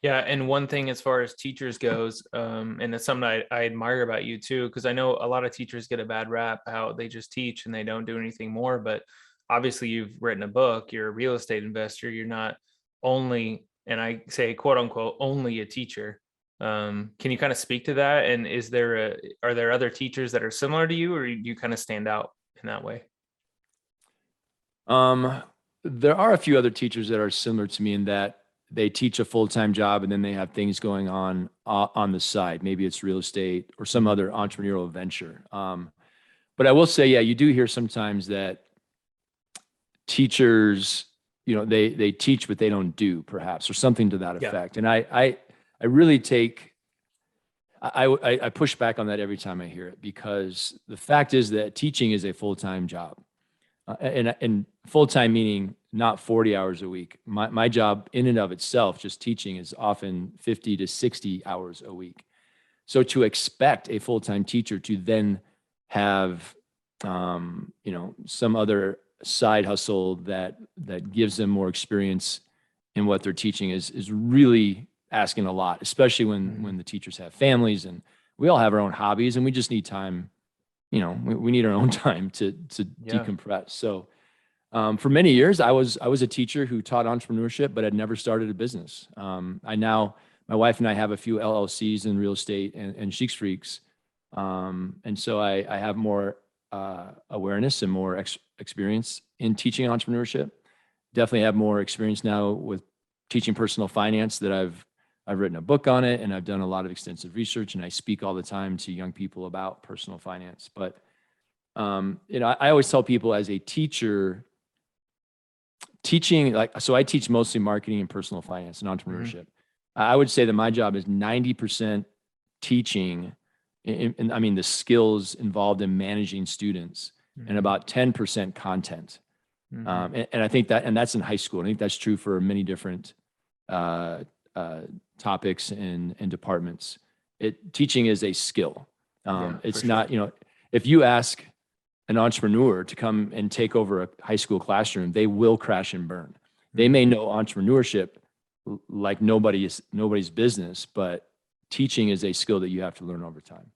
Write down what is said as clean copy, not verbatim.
Yeah, and one thing as far as teachers goes, and it's something I admire about you too, because I know a lot of teachers get a bad rap how they just teach and they don't do anything more. But obviously, you've written a book. You're a real estate investor. You're not only, and I say quote unquote, only a teacher. Can you kind of speak to that? And are there other teachers that are similar to you, or do you kind of stand out in that way? Um, there are a few other teachers that are similar to me in that they teach a full-time job and then they have things going on the side. Maybe it's real estate or some other entrepreneurial venture. But I will say, yeah, you do hear sometimes that teachers, they teach but they don't do, perhaps, or something to that Yeah. effect. And I really take I push back on that every time I hear it, because the fact is that teaching is a full-time job. And full-time meaning not 40 hours a week. My job in and of itself, just teaching, is often 50 to 60 hours a week. So to expect a full-time teacher to then have, some other side hustle that gives them more experience in what they're teaching is really asking a lot, especially when the teachers have families, and we all have our own hobbies and we just need time. We need our own time to Yeah. decompress. So for many years, I was a teacher who taught entrepreneurship, but had never started a business. My wife and I have a few LLCs in real estate and SheeksFreaks. And so I have more awareness and more experience in teaching entrepreneurship. Definitely have more experience now with teaching personal finance, that I've written a book on it, and I've done a lot of extensive research, and I speak all the time to young people about personal finance. But I always tell people, as a teacher, teaching, so I teach mostly marketing and personal finance and Mhm. entrepreneurship. I would say that my job is 90% teaching, and I mean the skills involved in managing students, and Mhm. about 10% content. Mhm. And I think and that's in high school. I think that's true for many different uh, topics and departments. Teaching is a skill. Yeah, for It's sure. not, if you ask an entrepreneur to come and take over a high school classroom, they will crash and burn. They may Mhm. know entrepreneurship like nobody's business, but teaching is a skill that you have to learn over time.